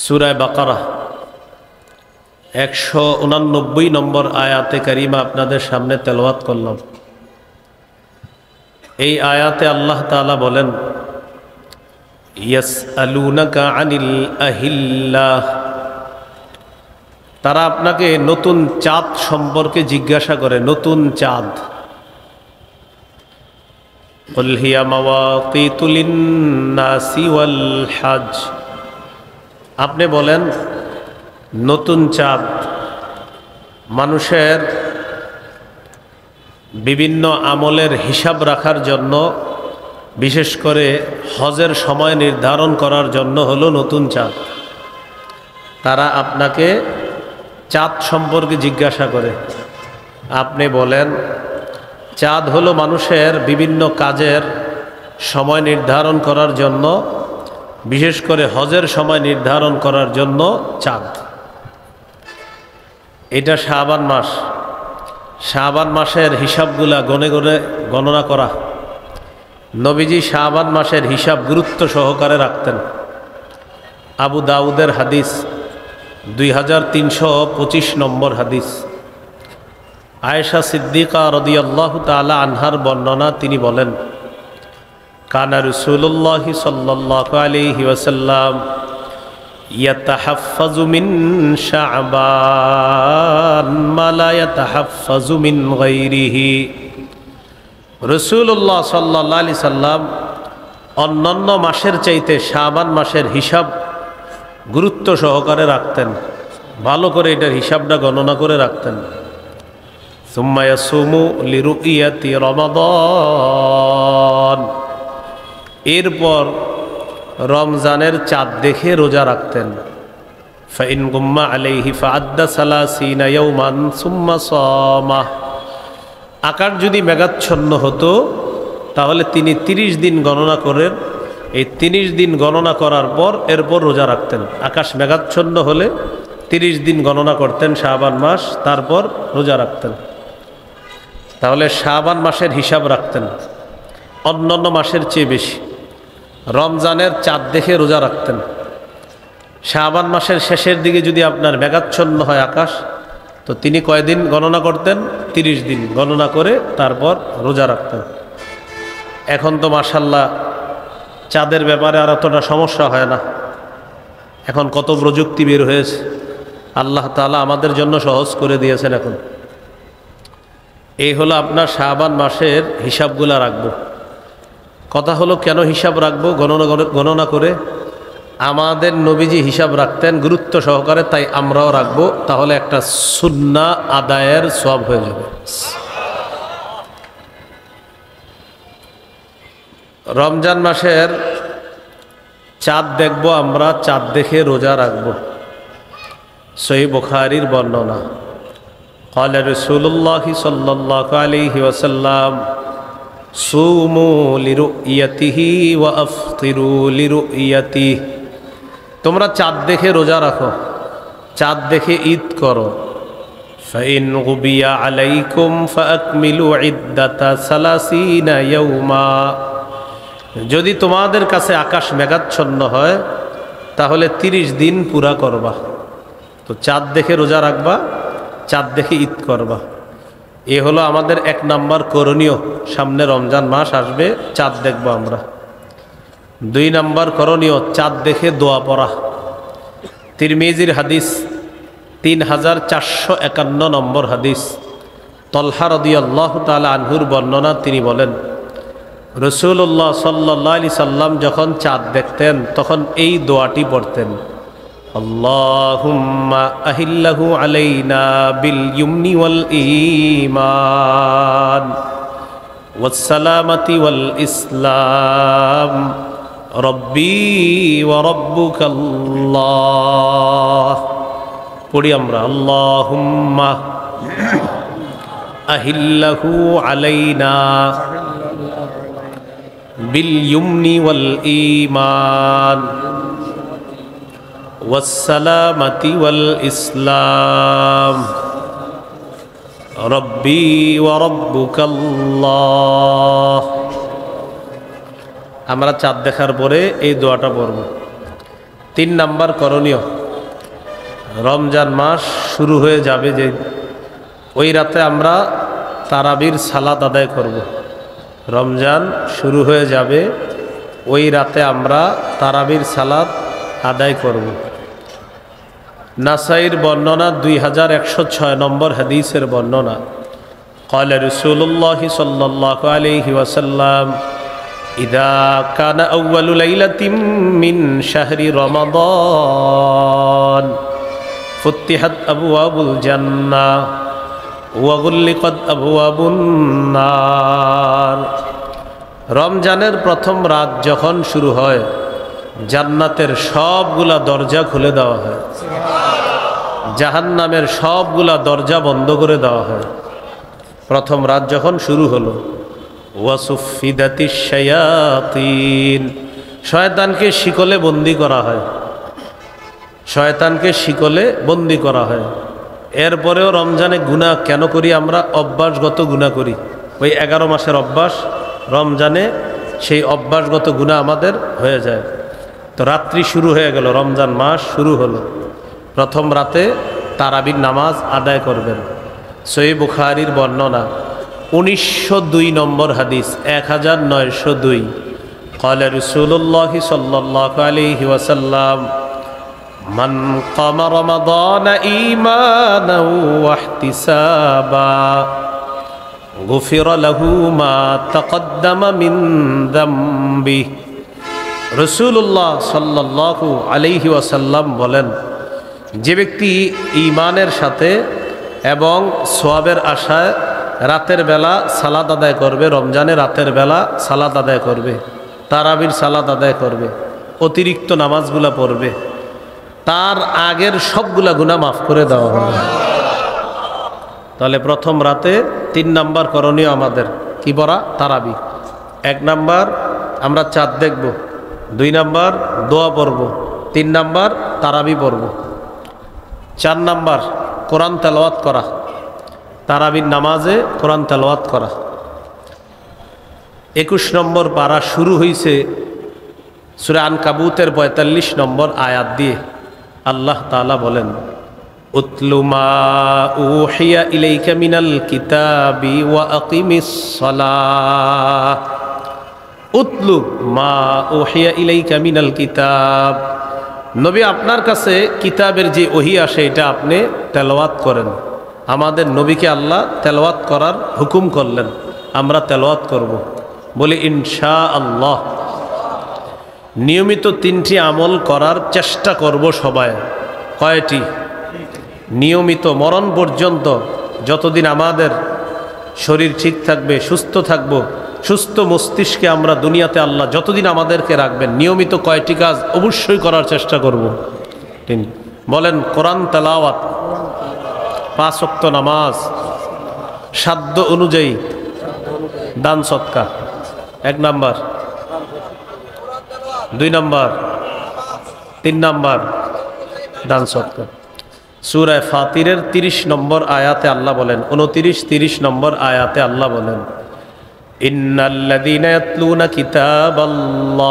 সূরা বাকারা 189 নম্বর আয়াতে কারিমা আপনাদের সামনে তেলাওয়াত করলাম। এই আয়াতে আল্লাহ তাআলা বলেন, ইয়াসআলুনাকা আনিল আহিল্লাহ, তারা আপনাকে নতুন চাঁদ সম্পর্কে জিজ্ঞাসা করে। নতুন চাঁদ, কুল হিয়া মাওয়াকিতু লিন-নাসি ওয়াল হজ, আপনি বলেন নতুন চাঁদ মানুষের বিভিন্ন আমলের হিসাব রাখার জন্য, বিশেষ করে হজের সময় নির্ধারণ করার জন্য হলো নতুন চাঁদ। তারা আপনাকে চাঁদ সম্পর্কে জিজ্ঞাসা করে। আপনি বলেন চাঁদ হলো মানুষের বিভিন্ন কাজের সময় নির্ধারণ করার জন্য, বিশেষ করে হজের সময় নির্ধারণ করার জন্য চাঁদ। এটা শাবান মাস। শাবান মাসের হিসাবগুলা গনে গনে গণনা করা। নবীজি শাবান মাসের হিসাব গুরুত্ব সহকারে রাখতেন। আবু দাউদের হাদিস 2325 নম্বর হাদিস। আয়েশা সিদ্দিকা রাদিয়াল্লাহু তাআলা আনহার বর্ণনা, তিনি বলেন, কানা রাসূলুল্লাহ সাল্লাল্লাহু আলাইহি ওয়াসাল্লাম ইয়াতাহাফফাজু মিন শাবান মা লা ইয়াতাহাফফাজু মিন গায়রিহি। রাসূলুল্লাহ সাল্লাল্লাহু আলাইহি সাল্লাম অন্যান্য মাসের চাইতে শাবান মাসের হিসাব গুরুত্ব সহকারে রাখতেন। ভালো করে এটার হিসাবটা গণনা করে রাখতেন। সুম্মা ইয়াসুমু লিরুইয়াতি রমাদান, এরপর রমজানের চাঁদ দেখে রোজা রাখতেন। ফাইন গুম্মা আলাইহি ফাআদ্দা সালাসিনা ইয়াওমান সুম্মা সামা, আকাশ যদি মেঘাচ্ছন্ন হতো তাহলে তিনি 30 দিন গণনা করেন। এই 30 দিন গণনা করার পর এরপর রোজা রাখতেন। আকাশ মেঘাচ্ছন্ন হলে 30 দিন গণনা করতেন শাবান মাস, তারপর রোজা রাখতেন। তাহলে শাবান মাসের হিসাব রাখতেন অন্যান্য মাসের চেয়ে বেশি। রমজানের চাঁদ দেখে রোজা রাখতেন। শাবান মাসের শেষের দিকে যদি আপনার মেঘাচ্ছন্ন হয় আকাশ, তো তিনি কয়দিন গণনা করতেন? 30 দিন গণনা করে তারপর রোজা রাখতেন। এখন তো মাশাআল্লাহ চাঁদের ব্যাপারে আর অতটা সমস্যা হয় না। এখন কত প্রযুক্তি বের হয়েছে, আল্লাহ তাআলা আমাদের জন্য সহজ করে দিয়েছেন। এখন এই হলো আপনার শাবান মাসের হিসাবগুলা রাখবো। কথা হলো কেন হিসাব রাখবো? গণনা করে। আমাদের নবীজি হিসাব রাখতেন গুরুত্ব সহকারে, তাই আমরাও রাখবো। তাহলে একটা সুন্নাহ আদায়ের সওয়াব হয়ে যাবে। রমজান মাসের চাঁদ দেখব আমরা, চাঁদ দেখে রোজা রাখব। সহিহ বুখারীর বর্ণনা, قال رسول الله صلى الله عليه وسلم صوموا لرؤيته وافطروا لرؤيته, তোমরা চাঁদ দেখে রোজা রাখো, চাঁদ দেখে ঈদ করো। فإن غبي عليكم فأكملوا عدة 30 يوما, যদি তোমাদের কাছে আকাশ মেঘাচ্ছন্ন হয় তাহলে 30 দিন পুরা করবা। তো চাঁদ দেখে রোজা রাখবা, চাঁদ দেখে ঈদ করবা। এ হলো আমাদের 1 নাম্বার করণীয়। সামনে রমজান মাস আসবে, চাঁদ দেখব আমরা। 2 নাম্বার করণীয়, চাঁদ দেখে দোয়া পড়া। তিরমিজির হাদিস 3451 নম্বর হাদিস। তলহা রাদিয়াল্লাহু তাআলা আনহুর বর্ণনা, তিনি বলেন, রাসূলুল্লাহ সাল্লাল্লাহু আলাইহি সাল্লাম যখন চাঁদ দেখতেন তখন এই দোয়াটি পড়তেন, আল্লাহুম্মা আহিল্লাহু আলাইনা বিল ইয়ুমনি ওয়াল ঈমান ওয়াস সালামাতি ওয়াল ইসলাম রব্বি ওয়া রাব্বুকাল্লাহ। পড়ি আমরা, আল্লাহুম্মা আহিল্লাহু আলাইনা বিল ইয়ুমনি ওয়াল ঈমান ওয়াস সালামাতি ওয়াল ইসলাম রব্বি ওয়া রাব্বুকাল্লাহ। আমরা চাঁদ দেখার পরে এই দোয়াটা পড়ব। তিন নাম্বার করণীয়, রমজান মাস শুরু হয়ে যাবে যে ওই রাতে আমরা তারাবির সালাত আদায় করব। রমজান শুরু হয়ে যাবে ওই রাতে আমরা তারাবির সালাত আদায় করব। নাসাইর বর্ণনা 2106 নম্বর হাদিসের বর্ণনা, قال رسول الله صلى الله عليه وسلم إذا كان أول ليلة من شهر رمضان فتحت أبواب الجنة وغلقت أبواب النار। রমজানের প্রথম রাত যখন শুরু হয় জান্নাতের সবগুলা দরজা খুলে দেওয়া হয়, জাহান্নামের সবগুলা দরজা বন্ধ করে দেওয়া হয়। প্রথম রাত যখন শুরু হলো, ওয়াসুফিদাতিশ শায়াতিন, শয়তানকে শিকলে বন্দি করা হয়, শয়তানকে শিকলে বন্দি করা হয়। এরপরেও রমজানে গুনাহ কেন করি আমরা? অভ্যাসগত গুনাহ করি। ওই 11 মাসের অভ্যাস, রমজানে সেই অভ্যাসগত গুনাহ আমাদের হয়ে যায়। তো রাত্রি শুরু হয়ে গেল, রমজান মাস শুরু হলো। প্রথম রাতে তারাবির নামাজ আদায় করবেন। সহিহ বুখারীর বর্ণনা 1902 নম্বর হাদিস, 1902, قال رسول الله صلى الله عليه وسلم من قام رمضان إيمانا واحتسابا غفر له ما تقدم من ذنبه। রাসূলুল্লাহ সাল্লাল্লাহু আলাইহি ওয়াসাল্লাম বলেন, যে ব্যক্তি ঈমানের সাথে এবং সওয়াবের আশায় রাতের বেলা সালাত আদায় করবে, রমজানে রাতের বেলা সালাত আদায় করবে, তারাবির সালাত আদায় করবে, অতিরিক্ত নামাজগুলা পড়বে, তার আগের সবগুলা গুনাহ মাফ করে দেওয়া হবে। তাহলে প্রথম রাতে 3 নাম্বার করণীয় আমাদের কি পড়া? তারাবি। 1 নাম্বার আমরা চাঁদ দেখব, 2 নাম্বার দোয়া পড়ব, 3 নাম্বার তারাবি পড়ব, 4 নাম্বার কোরআন তেলাওয়াত করা, তারাবির নামাজে কোরআন তেলাওয়াত করা। 21 নম্বর পারা শুরু হয়েছে সূরা আনকাবুতের 45 নম্বর আয়াত দিয়ে। আল্লাহ তাআলা বলেন, উতলু মা উহিয়া ইলাইকা মিনাল কিতাবি ওয়া আকিমিস সালাহ। উতলু মা উহিয়া ইলাইকা মিনাল কিতাব, নবী আপনার কাছে কিতাবের যে ওহী আসে এটা আপনি তেলাওয়াত করেন। আমাদের নবীকে আল্লাহ তেলাওয়াত করার হুকুম করলেন, আমরা তেলাওয়াত করব। বলি ইনশাআল্লাহ। নিয়মিত 3টি আমল করার চেষ্টা করব সবাই। কয়টি? নিয়মিত মরণ পর্যন্ত, যতদিন আমাদের শরীর ঠিক থাকবে, সুস্থ থাকব, সুস্থ মস্তিষ্কে আমরা দুনিয়াতে আল্লাহ যতদিন আমাদেরকে রাখবেন, নিয়মিত কয়টি কাজ অবশ্যই করার চেষ্টা করব। বলেন, কোরআন তেলাওয়াত, 5 ওয়াক্ত নামাজ, সাধ্য অনুযায়ী দান সদকা, 1 নাম্বার, 2 নাম্বার, 3 নাম্বার দান সদকা। সূরা ফাতিরের 30 নম্বর আয়াতে আল্লাহ বলেন, 29-30 নম্বর আয়াতে আল্লাহ বলেন, ইন্নাল্লাযীনা ইয়াতলুনা কিতাবাল্লাহ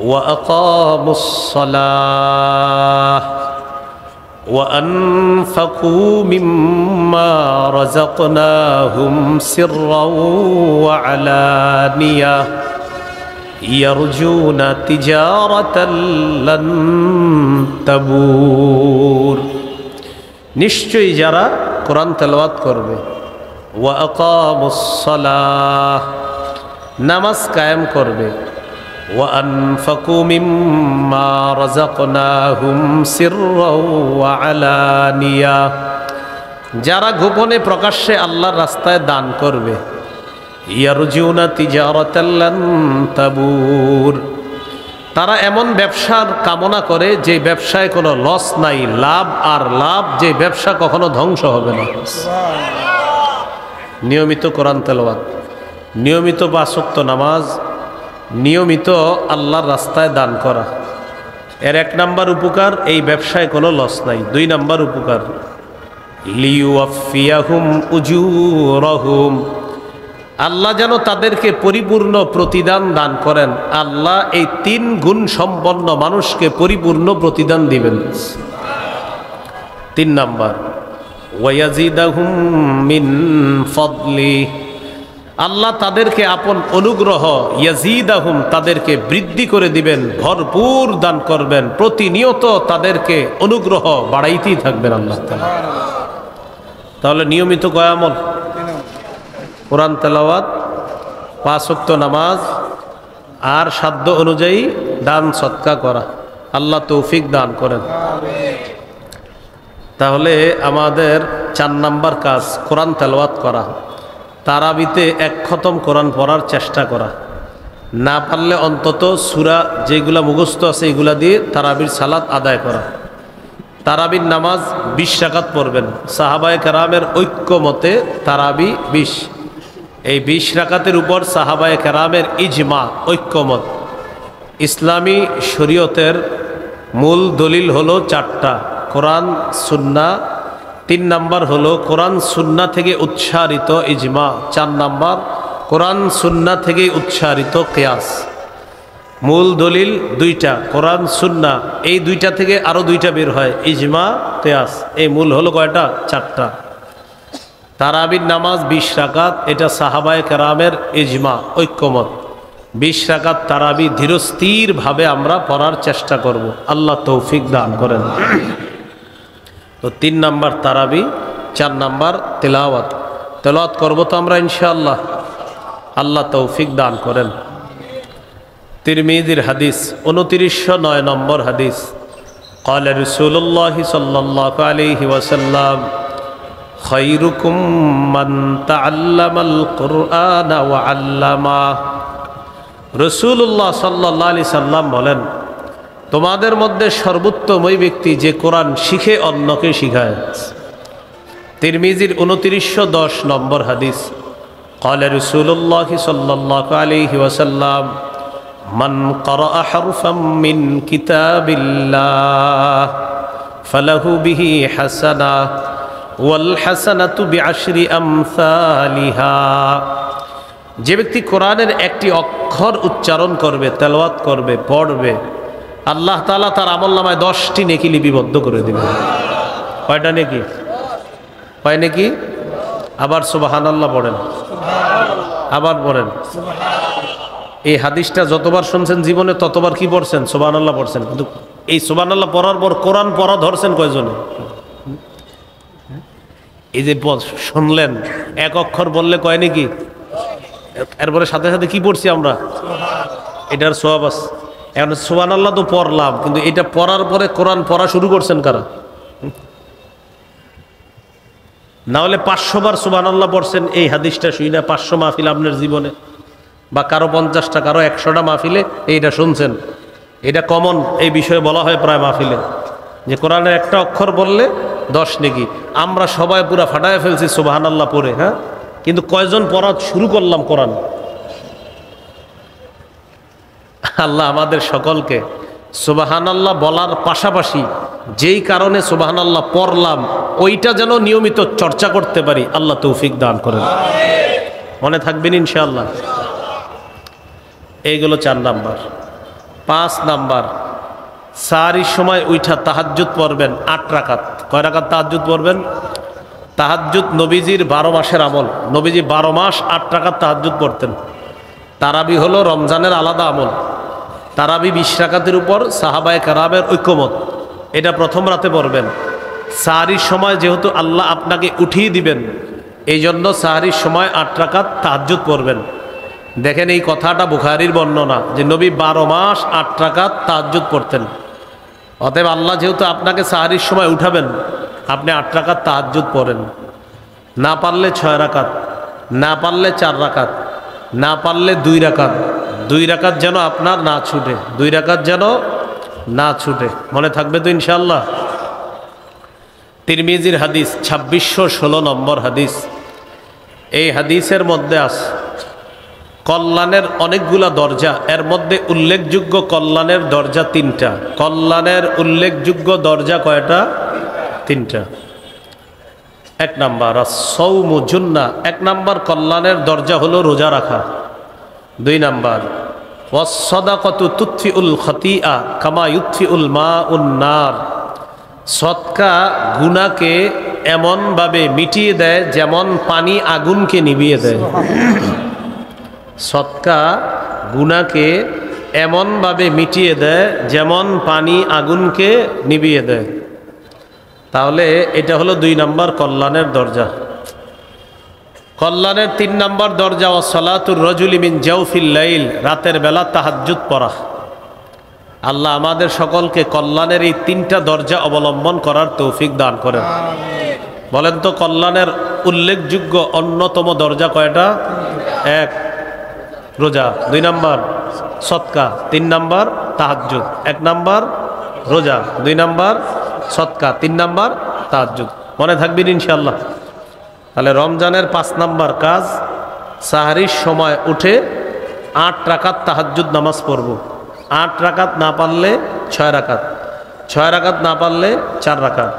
ওয়া আকামুস সালাহ ওয়া আনফাকু মিম্মা রাযাকনাহুম সিররাও ওয়া আলানিয়াহ ইয়ারজুনা তিজারাতান লান তাবুর। নিশ্চয়ই যারা কোরআন তেলাওয়াত করবে, ওয়া আকামুস সালাহ, নামাজ কায়েম করবে, ওয়া আনফাকু মিম্মা রাযাকনাহুম সিররাও ওয়া আলানিয়া, যারা গোপনে প্রকাশ্যে আল্লাহর রাস্তায় দান করবে, ইয়ারজুনা তিজারাতান লান তাবুর, তারা এমন ব্যবসার কামনা করে যে ব্যবসায় কোনো লস নাই, লাভ আর লাভ, যে ব্যবসা কখনো ধ্বংস হবে না। নিয়মিত কোরআন তেলাওয়াত, নিয়মিত 5 ওয়াক্ত নামাজ, নিয়মিত আল্লাহর রাস্তায় দান করা, এর 1 নাম্বার উপকার, এই ব্যবসায় কোনো লস নাই। 2 নাম্বার উপকার, লিইউয়াফিয়াহুম উজুরাহুম, আল্লাহ যেন তাদেরকে পরিপূর্ণ প্রতিদান দান করেন। আল্লাহ এই 3 গুণ সম্পন্ন মানুষকে পরিপূর্ণ প্রতিদান দিবেন। 3 নাম্বার, ওয়ায়াজিদাহুম মিন ফাদলি, আল্লাহ তাদেরকে আপন অনুগ্রহ, ইয়াজিদাহুম তাদেরকে বৃদ্ধি করে দিবেন, ভরপুর দান করবেন, প্রতিনিয়ত তাদেরকে অনুগ্রহ বাড়াইতেই থাকবেন আল্লাহ তাআলা। তাহলে নিয়মিত কয় আমল? কোরআন তেলাওয়াত, 5 ওয়াক্ত নামাজ, আর সাধ্য অনুযায়ী দান সদকা করা। আল্লাহ তৌফিক দান করেন। তাহলে আমাদের 4 নাম্বার কাজ কোরআন তেলাওয়াত করা। তারাবিতে 1 খতম কোরআন পড়ার চেষ্টা করা, না পারলে অন্তত সূরা যেগুলা মুখস্থ আছে এগুলা দিয়ে তারাবির সালাত আদায় করা। তারাবির নামাজ 20 রাকাত পড়বেন। সাহাবায়ে কেরামের ঐক্য মতে তারাবি 20। এই 20 রাকাতের উপর সাহাবায়ে কেরামের ইজমা, ঐক্যমত। ইসলামী শরীয়তের মূল দলিল হলো 4টা, কোরআন সুন্নাহ। 3 নাম্বার হলো কোরআন সুন্নাহ থেকে উৎসারিত ইজমা। 4 নাম্বার কোরআন সুন্নাহ থেকে উৎসারিত কিয়াস। মূল দলিল 2টা, কোরআন সুন্নাহ। এই 2টা থেকে আরো 2টা বের হয়, ইজমা, কিয়াস। এই মূল হলো কয়টা? 4টা। তারাবির নামাজ 20 রাকাত, এটা সাহাবায়ে কেরামের ইজমা, ঐক্যমত। 20 রাকাত তারাবি ধীরস্থিরভাবে আমরা পড়ার চেষ্টা করব। আল্লাহ তৌফিক দান করেন। তো 3 নাম্বার তারাবি, 4 নাম্বার তেলাওয়াত। তেলাওয়াত করব তো আমরা ইনশাআল্লাহ। আল্লাহ তৌফিক দান করেন। তিরমিজির হাদিস, 2909 নম্বর হাদিস। قال رسول الله صلى الله عليه وسلم خيركم من تعلم القرآن وعلمه। রাসূলুল্লাহ সাল্লাল্লাহু আলাইহি সাল্লাম বলেন, তোমাদের মধ্যে সর্বোত্তম ওই ব্যক্তি যে কোরআন শিখে অন্যকে শিখায়। তিরমিজির 2910 নম্বর হাদিস। قال رسول الله صلى الله عليه وسلم من قرأ حرفا من كتاب الله فله به حسنة والحسنة بعشر أمثالها। যে ব্যক্তি কোরআনের একটি অক্ষর উচ্চারণ করবে, তেলাওয়াত করবে, পড়বে, আল্লাহ তাআলা তার আমলনামায় 10টি নেকি লিপিবদ্ধ করে দিবেন। কয়টা নেকি? কয় নেকি? আবার সুবহানাল্লাহ পড়েন, আবার পড়েন। এই হাদিসটা যতবার শুনছেন জীবনে ততবার কি পড়ছেন? সুবহানাল্লাহ পড়ছেন। কিন্তু এই সুবহানাল্লাহ পড়ার পর কোরআন পড়া ধরছেন কয়জনে? এই যে শুনলেন, 1 অক্ষর বললে কয় নাকি? এরপরে সাথে সাথে কি পড়ছি আমরা? এটার সওয়াব আছে। এখন সুবহানাল্লাহ তো পড়লাম, কিন্তু এটা পড়ার পরে কোরআন পড়া শুরু করছেন কারা? না হলে 500 বার সুবহানাল্লাহ পড়ছেন এই হাদিসটা শুনে, 500 মাহফিল আপনার জীবনে, বা কারো 50টা, কারো 100টা মাহফিলে এইটা শুনছেন। এটা কমন, এই বিষয়ে বলা হয় প্রায় মাহফিলে, যে কোরআনের একটা অক্ষর বললে 10 নেকি। আমরা সবাই পুরা ফাটায় ফেলছি সুবহানাল্লাহ পড়ে, হ্যাঁ, কিন্তু কয়জন পড়া শুরু করলাম কোরআন? আল্লাহ আমাদের সকলকে সুবহানাল্লাহ বলার পাশাপাশি যেই কারণে সুবহানাল্লাহ পড়লাম ওইটা যেন নিয়মিত চর্চা করতে পারি, আল্লাহ তৌফিক দান করেন। মনে থাকবেন ইনশাআল্লাহ। এইগুলো 4 নাম্বার। 5 নাম্বার, সাহারির সময় উঠা তাহাজ্জুদ পড়বেন 8 রাকাত। কয় রাকাত তাহাজ্জুদ পড়বেন? তাহাজ্জুদ নবীজির 12 মাসের আমল। নবীজি 12 মাস 8 রাকাত তাহাজ্জুদ পড়তেন। তারাবি হলো রমজানের আলাদা আমল। তারাবি 20 রাকাতের উপর সাহাবায়ে কেরামের ঐক্যমত। এটা প্রথম রাতে পড়বেন। সাহারির সময় যেহেতু আল্লাহ আপনাকে উঠিয়ে দিবেন, এই জন্য সাহারির সময় 8 রাকাত তাহাজ্জুদ পড়বেন। দেখেন এই কথাটা বুখারীর বর্ণনা, যে নবী 12 মাস 8 রাকাত তাহাজ্জুদ পড়তেন। অতএব আল্লাহ যেহেতু আপনাকে সাহারির সময় উঠাবেন, আপনি 8 রাকাত তাহাজ্জুদ পড়েন। না পারলে 6 রাকাত, না পারলে 4 রাকাত, না পারলে 2 রাকাত। 2 রাকাত যেন আপনার না ছুটে, 2 রাকাত যেন না ছুটে। মনে থাকবে তো ইনশাআল্লাহ। তিরমিজির হাদিস, 2616 নম্বর হাদিস। এই হাদিসের মধ্যে আছে কল্যাণের অনেকগুলা দরজা, এর মধ্যে উল্লেখযোগ্য কল্যাণের দরজা 3টা। কল্যাণের উল্লেখযোগ্য দরজা কয়টা? 3টা। এক নাম্বার সৌমু জুন্না, এক নাম্বার কল্যাণের দরজা হলো রোজা রাখা। দুই নাম্বার ওয়াসসাদাকাতু তুতফিউল খতিআ কামা ইউতফিউল মাউন নার, সদকা গুনাহকে এমনভাবে মিটিয়ে দেয় যেমন পানি আগুনকে নিভিয়ে দেয়। সদকা গুনাহকে এমনভাবে মিটিয়ে দেয় যেমন পানি আগুনকে নিভিয়ে দেয়। তাহলে এটা হলো দুই নাম্বার কল্যাণের দরজা। কল্যাণের তিন নাম্বার দরজা ওয়াসসালাতুর রাজুলি মিন জাওফিল লাইল, রাতের বেলা তাহাজ্জুদ পড়া। আল্লাহ আমাদের সকলকে কল্যাণের এই তিনটা দরজা অবলম্বন করার তৌফিক দান করেন। বলেন তো কল্যাণের উল্লেখযোগ্য অন্যতম দরজা কয়টা? এক, রোজা। দুই নাম্বার সদকা। তিন নাম্বার তাহাজ্জুদ। এক নাম্বার রোজা, দুই নাম্বার সদকা, তিন নাম্বার তাহাজ্জুদ। মনে থাকবেন ইনশাআল্লাহ। তাহলে রমজানের 5 নাম্বার কাজ, সাহারির সময় উঠে 8 রাকাত তাহাজ্জুদ নামাজ পড়ব। 8 রাকাত না পারলে 6 রাকাত, 6 রাকাত না পারলে 4 রাকাত,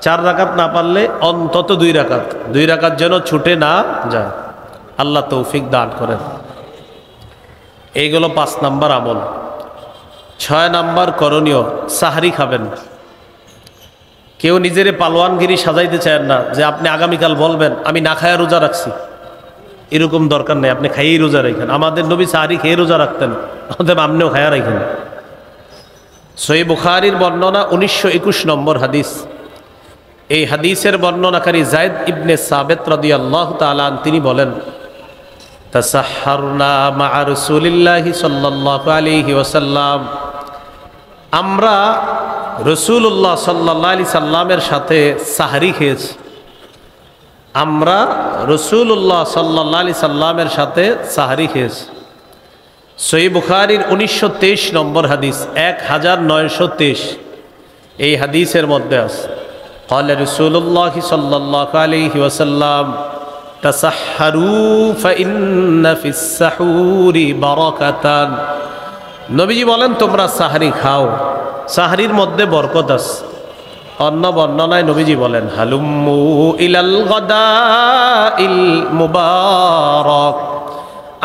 4 রাকাত না পারলে অন্তত 2 রাকাত, 2 রাকাত যেন ছুটে না যায়। আল্লাহ তৌফিক দান করেন। এইগুলো 5 নাম্বার আমল। 6 নাম্বার করণীয়, সাহারি খাবেন। কেউ নিজের পালোয়ানগিরি সাজাইতে চায় না যে আপনি আগামীকাল বলবেন আমি না খায়া রোজা রাখছি, এরকম দরকার নেই। আপনি খাইয়েই রোজা রাখেন। আমাদের নবী সাহারি খেয়ে রোজা রাখতেন, অতএব আপনিও খায়া রাখেন। সহিহ বুখারীর বর্ণনা 1921 নম্বর হাদিস। এই হাদিসের বর্ণনাকারী যায়েদ ইবনে সাবিত রাদিয়াল্লাহু তাআলা তিনি বলেন, তাসাহহারনা মা রাসূলিল্লাহি সাল্লাল্লাহু আলাইহি ওয়াসাল্লাম, আমরা রাসূলুল্লাহ সাল্লাল্লাহু আলাইহি সাল্লামের সাথে সাহরি খেয়েছি। আমরা রাসূলুল্লাহ সাল্লাল্লাহু আলাইহি সাল্লামের সাথে সাহরি খেয়েছি। সহিহ বুখারীর 1923 নম্বর হাদিস, 1923। এই হাদিসের মধ্যে আছে قال رسول الله صلى الله عليه وسلم تسحروا فإن في السحور بركة। নবীজি বলেন তোমরা সাহরি খাও, সাহরির মধ্যে বরকত আছে। অন্য বর্ণনায় নবীজি বলেন হালুম্মু ইলাল গাদাইল মুবারক,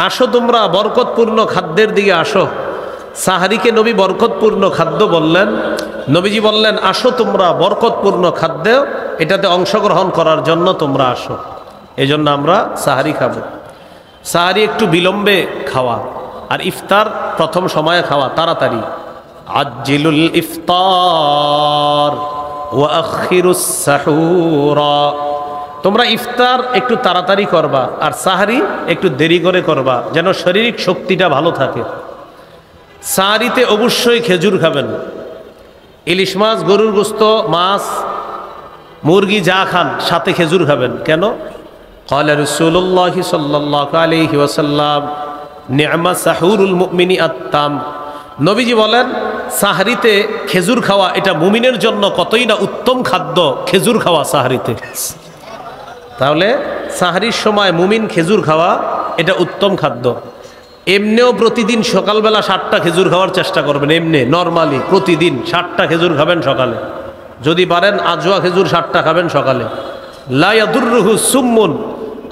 আসো তোমরা বরকতপূর্ণ খাদ্যের দিকে আসো। সাহারিকে নবী বরকতপূর্ণ খাদ্য বললেন। নবীজি বললেন আসো তোমরা বরকতপূর্ণ খাদ্য, এটাতে অংশগ্রহণ করার জন্য তোমরা আসো। এই জন্য আমরা সাহারি খাবো। সাহারি একটু বিলম্বে খাওয়া, আর ইফতার প্রথম সময়ে খাওয়া, তাড়াতাড়ি। আজ্জিলুল ইফতার ওয়া আখিরুস সাহুরা, তোমরা ইফতার একটু তাড়াতাড়ি করবা আর সাহারি একটু দেরি করে করবা, যেন শারীরিক শক্তিটা ভালো থাকে। সাহারিতে অবশ্যই খেজুর খাবেন। ইলিশ মাছ, গরুর গোস্ত, মাছ, মুরগি যা খান সাথে খেজুর খাবেন। কেন? ক্বালা রাসূলুল্লাহ সাল্লাল্লাহু আলাইহি ওয়াসাল্লাম নি'মা সাহুরুল মুমিনি আত-তাম, নবীজি বলেন সাহরিতে খেজুর খাওয়া এটা মুমিনের জন্য কতই না উত্তম খাদ্য, খেজুর খাওয়া সাহরিতে। তাহলে সাহরির সময় মুমিন খেজুর খাওয়া এটা উত্তম খাদ্য। এমনিও প্রতিদিন সকালবেলা 7টা খেজুর খাওয়ার চেষ্টা করবেন। এমনি নর্মালি প্রতিদিন 7টা খেজুর খাবেন সকালে, যদি পারেন আজওয়া খেজুর 7টা খাবেন সকালে। লা ইয়াদুররুহু সুম্মুন,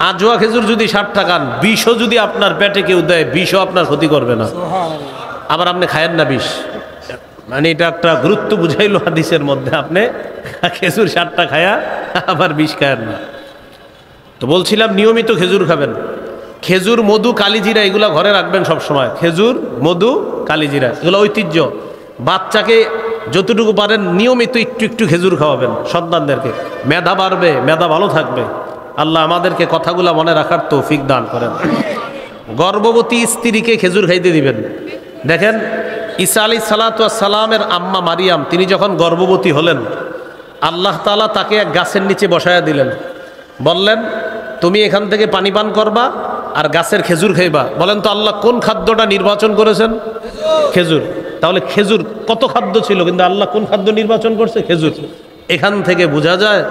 আজওয়া খেজুর যদি 7টা খান, বিষও যদি আপনার পেটে কেউ দেয়, বিষও আপনার ক্ষতি করবে না। আবার আপনি খায়েন না বিষ, মানে এটা একটা গুরুত্ব বুঝাইল হাদিসের মধ্যে। আপনি খেজুর 7টা খায়া আবার বিষ খায়েন না। তো বলছিলাম নিয়মিত খেজুর খাবেন। খেজুর, মধু, কালিজিরা এগুলো ঘরে রাখবেন সব সময়। খেজুর, মধু, কালিজিরা এগুলো ঐতিহ্য। বাচ্চাকে যতটুকু পারেন নিয়মিত একটু একটু খেজুর খাওয়াবেন সন্তানদেরকে। মেধা বাড়বে, মেধা ভালো থাকবে। আল্লাহ আমাদেরকে কথাগুলো মনে রাখার তৌফিক দান করেন। গর্ভবতী স্ত্রীকে খেজুর খাইতে দিবেন। দেখেন ঈসা আলাইহিস সালাতু ওয়াস সালামের আম্মা মারিয়াম তিনি যখন গর্ভবতী হলেন, আল্লাহ তাআলা তাকে এক গাছের নিচে বসায়া দিলেন। বললেন তুমি এখান থেকে পানি পান করবা আর গাছের খেজুর খাইবা। বলেন তো আল্লাহ কোন খাদ্যটা নির্বাচন করেছেন? খেজুর। তাহলে খেজুর কত খাদ্য ছিল, কিন্তু আল্লাহ কোন খাদ্য নির্বাচন করছে? খেজুর। এখান থেকে বোঝা যায়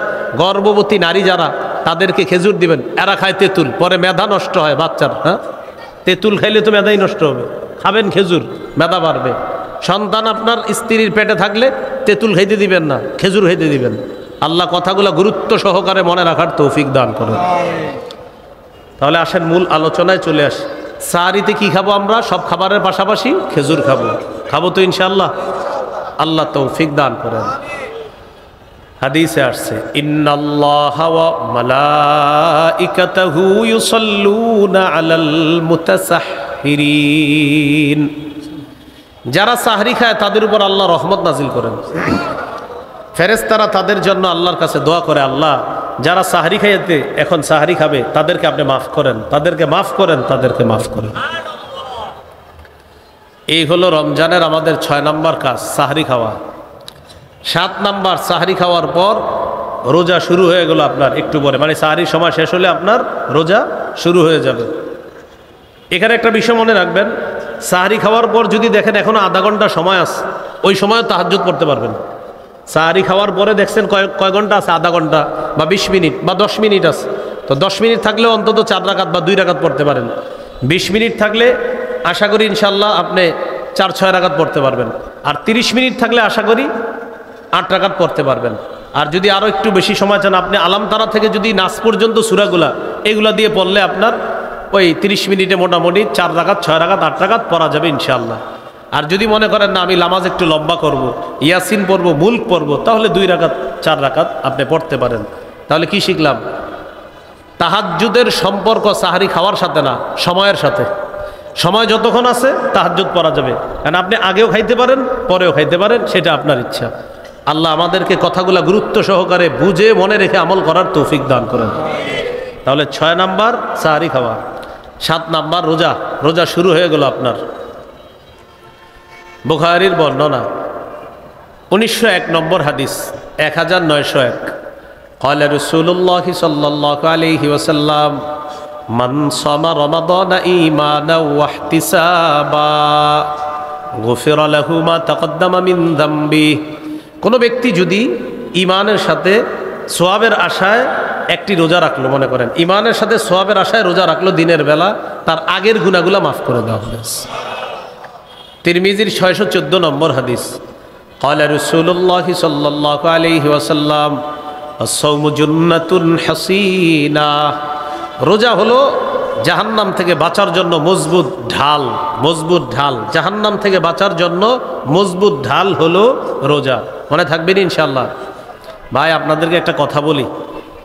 গর্ভবতী নারী যারা, তাদেরকে খেজুর দিবেন। এরা খায় তেঁতুল, পরে মেধা নষ্ট হয় বাচ্চার। হ্যাঁ, তেঁতুল খাইলে তো মেধাই নষ্ট হবে। খাবেন খেজুর, মেধা বাড়বে। সন্তান আপনার স্ত্রীর পেটে থাকলে তেঁতুল খাইতে দিবেন না, খেজুর খাইতে দিবেন। আল্লাহ কথাগুলো গুরুত্ব সহকারে মনে রাখার তৌফিক দান করেন। তাহলে আসেন মূল আলোচনায় চলে আসি। সাহারিতে কি খাবো আমরা? সব খাবারের পাশাপাশি খেজুর খাবো তো ইনশাআল্লাহ। আল্লাহ তৌফিক দান করেন। হাদিসে আসছে, ইন্নাল্লাহা ওয়া মালাইকাতাহু ইউসাল্লুনা আলাল মুতাসাহহিরিন। যারা সাহরি খায় তাদের উপর আল্লাহ রহমত নাজিল করেন। ফেরেশতারা তাদের জন্য আল্লাহর কাছে দোয়া করে, আল্লাহ যারা সাহরি খাইতে এখন সাহরি খাবে তাদেরকে আপনি মাফ করেন, তাদেরকে মাফ করেন, তাদেরকে মাফ করেন। এই হলো রমজানের আমাদের 6 নম্বর কাজ, সাহরি খাওয়া। 7 নম্বর, সাহরি খাওয়ার পর রোজা শুরু হয়ে গেল আপনার একটু পরে, মানে সাহরির সময় শেষ হলে আপনার রোজা শুরু হয়ে যাবে। এখানে একটা বিষয় মনে রাখবেন, সাহরি খাওয়ার পর যদি দেখেন এখনো আধা ঘন্টা সময় আছে, ওই সময় তাহাজ্জুদ পড়তে পারবেন। সাহরি খাওয়ার পরে দেখছেন কয় ঘন্টা আছে? আধা ঘন্টা বা 20 মিনিট বা 10 মিনিট আছে, তো 10 মিনিট থাকলে অন্তত 4 রাকাত বা 2 রাকাত পড়তে পারেন। 20 মিনিট থাকলে আশা করি ইনশাল্লাহ আপনি 4-6 রাকাত পড়তে পারবেন। আর 30 মিনিট থাকলে আশা করি 8 রাকাত পড়তে পারবেন। আর যদি আরও একটু বেশি সময় চান, আপনি আলাম তারা থেকে যদি নাস পর্যন্ত সূরাগুলা এগুলা দিয়ে পড়লে আপনার ওই 30 মিনিটে মোটামুটি 4 রাকাত, 6 রাকাত, 8 রাকাত পড়া যাবে ইনশাআল্লাহ। আর যদি মনে করেন না আমি নামাজ একটু লম্বা করব, ইয়াসিন পড়ব, মুলক পড়ব, তাহলে 2 রাকাত 4 রাকাত আপনি পড়তে পারেন। তাহলে কি শিখলাম? তাহাজ্জুদের সম্পর্ক সাহারি খাওয়ার সাথে না, সময়ের সাথে। সময় যতক্ষণ আছে তাহাজ্জুদ পড়া যাবে, কারণ আপনি আগেও খাইতে পারেন, পরেও খাইতে পারেন, সেটা আপনার ইচ্ছা। আল্লাহ আমাদেরকে কথাগুলা গুরুত্ব সহকারে বুঝে মনে রেখে আমল করার তৌফিক দান করেন। তাহলে 6 নাম্বার সাহারি খাওয়া। 7 নাম্বার রোজা শুরু হয়ে গেল আপনার। বুখারীর বর্ণনা 1901 নম্বর হাদিস, 1901। قال رسول الله صلى الله عليه وسلم من صام رمضان إيمانا واحتسابا غفر له ما تقدم من ذنبه। কোনো ব্যক্তি যদি ঈমানের সাথে সওয়াবের আশায় একটি রোজা রাখলো, মনে করেন ঈমানের সাথে সওয়াবের আশায় রোজা রাখলো দিনের বেলা, তার আগের গুনাহগুলো মাফ করে দেওয়া হবে। তিরমিজির 614 নম্বর হাদিস, قال رسول الله صلى الله عليه وسلم الصوم جنة حصينة। রোজা হলো জাহান্নাম থেকে বাঁচার জন্য মজবুত ঢাল, মজবুত ঢাল। জাহান্নাম থেকে বাঁচার জন্য মজবুত ঢাল হলো রোজা। মনে থাকবেন ইনশাআল্লাহ। ভাই আপনাদেরকে একটা কথা বলি,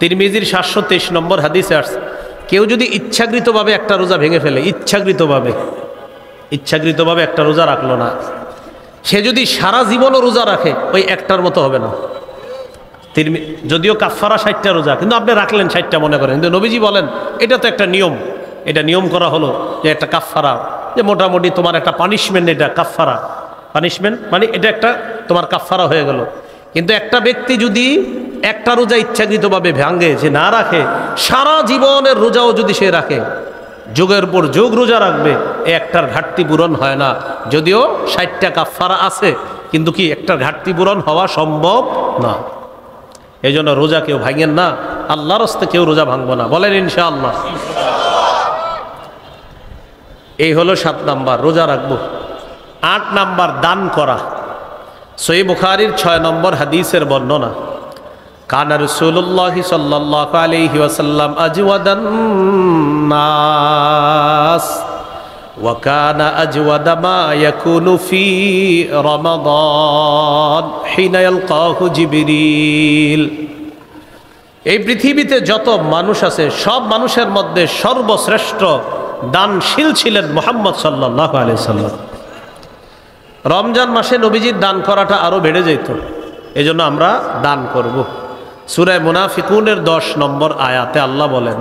তিরমিজির 723 নম্বর হাদিসে আসছে, কেউ যদি ইচ্ছাকৃতভাবে একটা রোজা ভেঙে ফেলে, ইচ্ছাকৃতভাবে একটা রোজা রাখলো না, সে যদি সারা জীবনও রোজা রাখে ওই একটার মতো হবে না। যদিও কাফারা 60টা রোজা, কিন্তু আপনি রাখলেন 60টা মনে করেন, কিন্তু নবীজি বলেন এটা তো একটা নিয়ম, এটা নিয়ম করা হলো যে একটা কাফারা, যে মোটামুটি তোমার একটা পানিশমেন্ট, এটা কাফারা, পানিশমেন্ট মানে এটা একটা তোমার কাফারা হয়ে গেল। কিন্তু একটা ব্যক্তি যদি একটা রোজা ইচ্ছাকৃতভাবে ভাঙে, যে না রাখে, সারা জীবনের রোজাও যদি সে রাখে, যুগের পর যুগ রোজা রাখবে, একটার ঘাটতি পূরণ হয় না। যদিও 60টা কাফারা আছে, কিন্তু কি একটার ঘাটতি পূরণ হওয়া সম্ভব না। এই জন্য রোজা কেউ ভাঙেন না, আল্লাহর হস্তে কেউ রোজা ভাঙবো না, বলেন ইনশাআল্লাহ। এই হলো 7 নাম্বার, রোজা রাখবো। 8 নাম্বার দান করা। সহিহ বুখারীর 6 নম্বর হাদিসের বর্ণনা, কানা রাসূলুল্লাহি সাল্লাল্লাহু আলাইহি ওয়াসাল্লাম আজওয়াদান নাস ওয়া কানা আজওয়াদা মা ইয়াকুনু ফি রমাদান হিনা ইয়ালকাহু জিবরিল। এই পৃথিবীতে যত মানুষ আছে সব মানুষের মধ্যে সর্বশ্রেষ্ঠ দানশীল ছিলেন মুহাম্মদ সাল্লাল্লাহু আলাইহি সাল্লাম। রমজান মাসে নবীজির দান করাটা আরো বেড়ে যেত, এজন্য আমরা দান করব। সূরা মুনাফিকুনের 10 নম্বর আয়াতে আল্লাহ বলেন,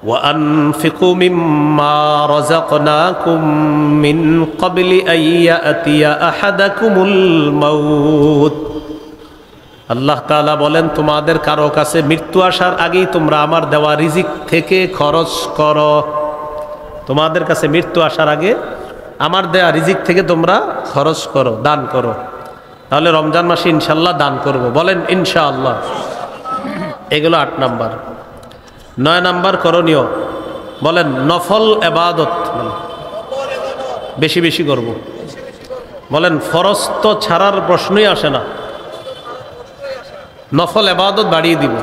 ওয়ানফিকু মিম্মা রাযাকনাকুম মিন ক্বাবলি আইয়াতিয়া আহাদাকুমুল মাউত। আল্লাহ তাআলা বলেন, তোমাদের কারো কাছে মৃত্যু আসার আগেই তোমরা আমার দেওয়া রিজিক থেকে খরচ করো। তোমাদের কাছে মৃত্যু আসার আগে আমার দেয়া রিজিক থেকে তোমরা খরচ করো, দান করো। তাহলে রমজান মাসে ইনশাল্লাহ দান করব, বলেন ইনশাআল্লাহ। এগুলো 8 নাম্বার। 9 নাম্বার করণীয়, বলেন নফল ইবাদত বেশি বেশি করব, বলেন ফরজ তো ছাড়ার প্রশ্নই আসে না। নফল ইবাদত বাড়িয়ে দিব।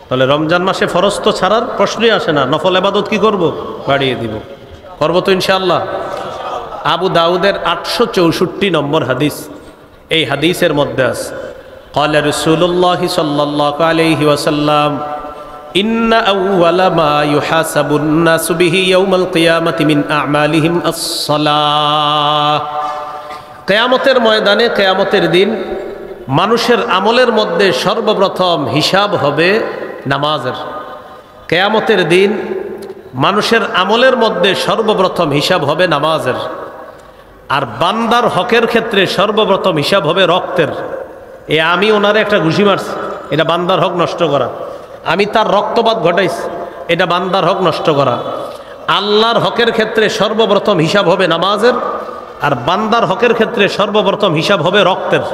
তাহলে রমজান মাসে ফরজ তো ছাড়ার প্রশ্নই আসে না, নফল ইবাদত কি করব? বাড়িয়ে দিব। করবো তো ইনশাআল্লাহ। আবু দাউদের 864 নম্বর হাদিস, এই হাদিসের মধ্যে আছে قال رسول الله صلى الله عليه وسلم إن أول ما يحاسب الناس به يوم القيامة من أعمالهم الصلاة। কিয়ামতের ময়দানে, কিয়ামতের দিন মানুষের আমলের মধ্যে সর্বপ্রথম হিসাব হবে নামাজের। কিয়ামতের দিন মানুষের আমলের মধ্যে সর্বপ্রথম হিসাব হবে নামাজের। আর বান্দার হকের ক্ষেত্রে সর্বপ্রথম হিসাব হবে রক্তের। আমি ওনারে একটা ঘুষি মারছি, এটা বান্দার হক নষ্ট করা। আমি তার রক্তপাত ঘটাইছি, এটা বান্দার হক নষ্ট করা। আল্লাহর হকের ক্ষেত্রে সর্বপ্রথম হিসাব হবে নামাজের, আর বান্দার হকের ক্ষেত্রে সর্বপ্রথম হিসাব হবে রক্তের।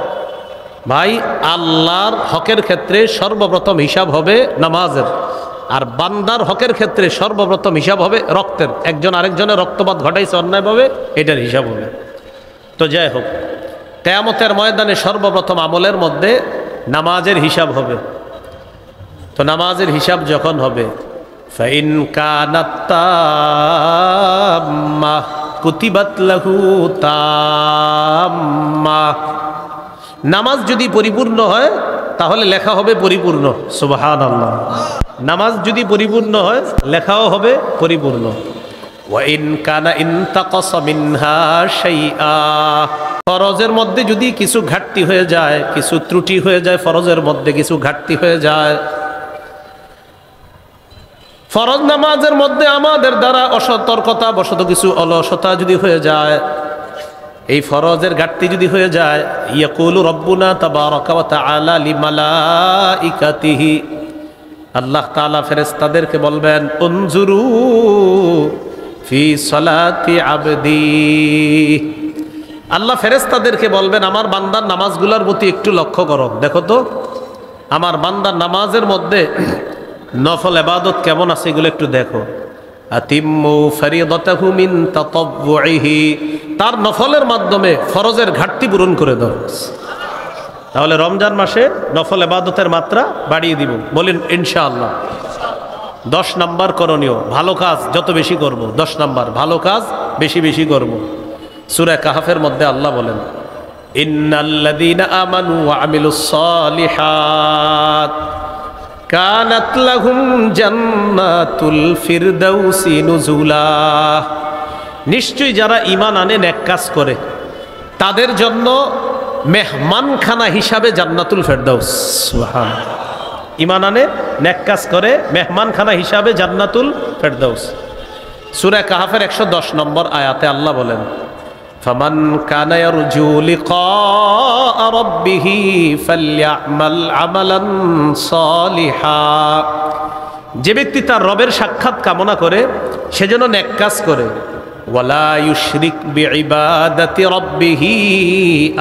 ভাই, আল্লাহর হকের ক্ষেত্রে সর্বপ্রথম হিসাব হবে নামাজের, আর বান্দার হকের ক্ষেত্রে সর্বপ্রথম হিসাব হবে রক্তের। একজন আরেকজনের রক্তপাত ঘটাইছে অন্যায়ভাবে, এটার হিসাব হবে। তো যাই হোক, কিয়ামতের ময়দানে সর্বপ্রথম আমলের মধ্যে নামাজের হিসাব হবে। তো নামাজের হিসাব যখন হবে, ফাইন কানাত তাম্মা কুতিবাত লাহু তাম্মা, নামাজ যদি পরিপূর্ণ হয় তাহলে লেখা হবে পরিপূর্ণ। সুবহানাল্লাহ। নামাজ যদি পরিপূর্ণ হয় লেখাও হবে পরিপূর্ণ। ওয়া ইন কানা ইনতাকাসা মিনহা শাইআ, ফরজের মধ্যে যদি কিছু ঘাটতি হয়ে যায়, কিছু ত্রুটি হয়ে যায়, ফরজের মধ্যে কিছু ঘাটতি হয়ে যায়, ফরজ নামাজের মধ্যে আমাদের দ্বারা অসতর্কতা বশত কিছু অলসতা যদি হয়ে যায়, এই ফরজের ঘাটতি যদি হয়ে যায়, ইয়াকুলু রব্বুনা তাবারাকা ওয়া তাআলা লিমালাইকাতিহি, আল্লাহ তাআলা ফেরেশতাদেরকে বলবেন, উনজুরু ফি সালাতি আবদি, আল্লাহ ফেরেশতাদেরকে বলবেন আমার বান্দার নামাজগুলোর প্রতি একটু লক্ষ্য করো, দেখো তো আমার বান্দার নামাজের মধ্যে নফল ইবাদত কেমন আছে, এগুলো একটু দেখো। আতিম্মু ফরিদাতাহু মিন তাতাব্বুইহি, তার নফলের মাধ্যমে ফরজের ঘাটতি পূরণ করে দাও। তাহলে রমজান মাসে নফল ইবাদতের মাত্রা বাড়িয়ে দিব, বলেন ইনশাআল্লাহ। 10 নাম্বার করণীয়, ভালো কাজ যত বেশি করব। 10 নাম্বার, ভালো কাজ বেশি বেশি করব। সূরা কাহফের মধ্যে আল্লাহ বলেন, ইন্নাল্লাযীনা আমানু ওয়া আমিলুস সালিহাত কানাত লাহুম জান্নাতুল ফিরদাউসি নুজুলা, নিশ্চয়ই যারা ঈমান আনে নেক কাজ করে তাদের জন্য মেহমানখানা হিসাবে জান্নাতুল ফেরদাউস। সুবহানাল্লাহ। ঈমান আনে নেক কাজ করে মেহমানখানা হিসাবে জান্নাতুল ফেরদাউস। সূরা কাহফের 110 নম্বর আয়াতে আল্লাহ বলেন, ফামান কানা ইয়ারজু লিকা রাব্বিহি ফালইআমাল আমালান সালিহা, যে ব্যক্তি তার রবের সাক্ষাৎ কামনা করে সেজন্য নেক কাজ করে। ওয়ালা ইউশরিক বিইবাদাতি রাব্বিহি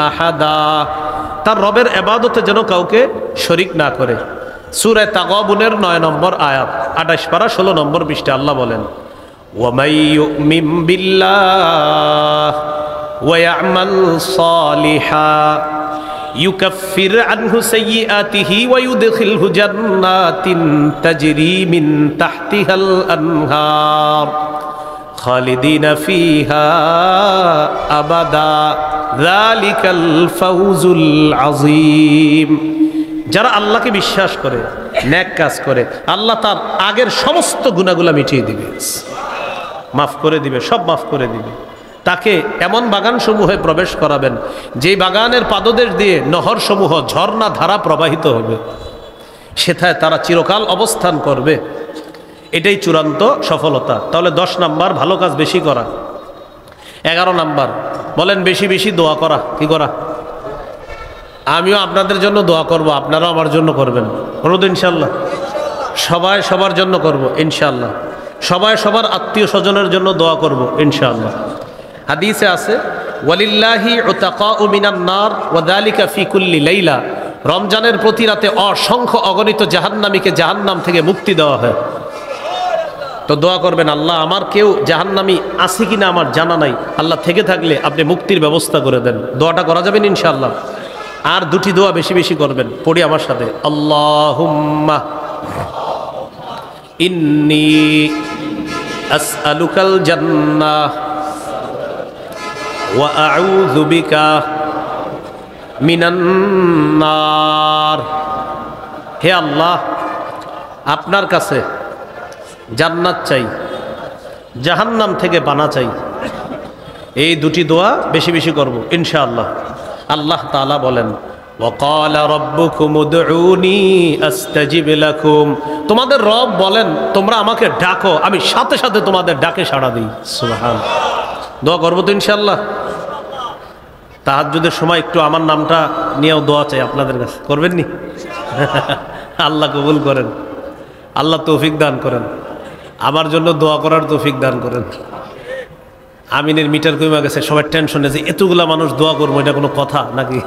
আহাদা, তার রবের ইবাদতে যেন কাউকে শরীক না করে। সূরা তাগাবুনের 9 নম্বর আয়াত, 28 পারা 16 নম্বর পৃষ্ঠাে আল্লাহ বলেন, ওয়ামাই ইউমিন বিল্লাহ ওয়া ইয়ামাল সালিহা ইউকাফির আনহু সাইয়্যাতিহি ওয়া ইউদখিলহু জান্নাতিন তাজরি মিন তাহতিহাল আনহার খালিদিনা ফিহা আবাদা যালিকাল ফাউজুল আযীম। যারা আল্লাহকে বিশ্বাস করে নেক কাজ করে, আল্লাহ তার আগের সমস্ত গুনাহগুলো মিটিয়ে দিবে, মাফ করে দিবে, সব মাফ করে দিবে। তাকে এমন বাগান সমূহে প্রবেশ করাবেন যেই বাগানের পাদদেশ দিয়ে নহর সমূহ ঝর্ণা ধারা প্রবাহিত হবে, সেথায় তারা চিরকাল অবস্থান করবে। এটাই চূড়ান্ত সফলতা। তাহলে 10 নাম্বার ভালো কাজ বেশি করা। 11 নাম্বার বলেন বেশি বেশি দোয়া করা। কি করা? আমিও আপনাদের জন্য দোয়া করব, আপনারাও আমার জন্য করবেন। অনুরোধ ইনশাল্লাহ। সবাই সবার জন্য করব ইনশাল্লাহ। সবাই সবার আত্মীয় স্বজনের জন্য দোয়া করব ইনশাআল্লাহ। হাদিসে আছে, ওয়ালিল্লাহি উতাকাউ মিনান নার ওয়া যালিকা ফি কুল্লি লাইলা, রমজানের প্রতি রাতে অসংখ্য অগণিত জাহান্নামীকে জাহান্নাম থেকে মুক্তি দেওয়া হয়। তো দোয়া করবেন, আল্লাহ আমার কেউ জাহান্নামী আছে কিনা আমার জানা নাই, আল্লাহ থেকে থাকলে আপনি মুক্তির ব্যবস্থা করে দেন। দোয়াটা করা যাবেন ইনশাআল্লাহ। আর দুটি দোয়া বেশি বেশি করবেন, পড়ি আমার সাথে। আল্লাহুম্মা ইন্নী আসআলুকাল জান্নাহ ওয়া আউযু বিকা মিনান নার। হে আল্লাহ, আপনার কাছে জান্নাত চাই, জাহান্নাম থেকে পানা চাই। এই দুটি দোয়া বেশি বেশি করব ইনশাআল্লাহ। আল্লাহ তাআলা বলেন, ওয়াকালা রাব্বুকুম উদউনি আস্তাজিব লাকুম। তোমাদের রব বলেন, তোমরা আমাকে ডাকো, আমি সাথে সাথে তোমাদের ডাকে সাড়া দিই। সুবহানাল্লাহ। দোয়া করবো তো ইনশাআল্লাহ। তাহাজ্জুদের সময় একটু আমার নামটা নিয়েও দোয়া চাই আপনাদের কাছে, করবেন নি? আল্লাহ কবুল করেন, আল্লাহ তৌফিক দান করেন, আমার জন্য দোয়া করার তৌফিক দান করেন। আমিনের মিটার কমে গেছে, সবাই টেনশনে যে এতগুলা মানুষ দোয়া করবো, এটা কোনো কথা নাকি?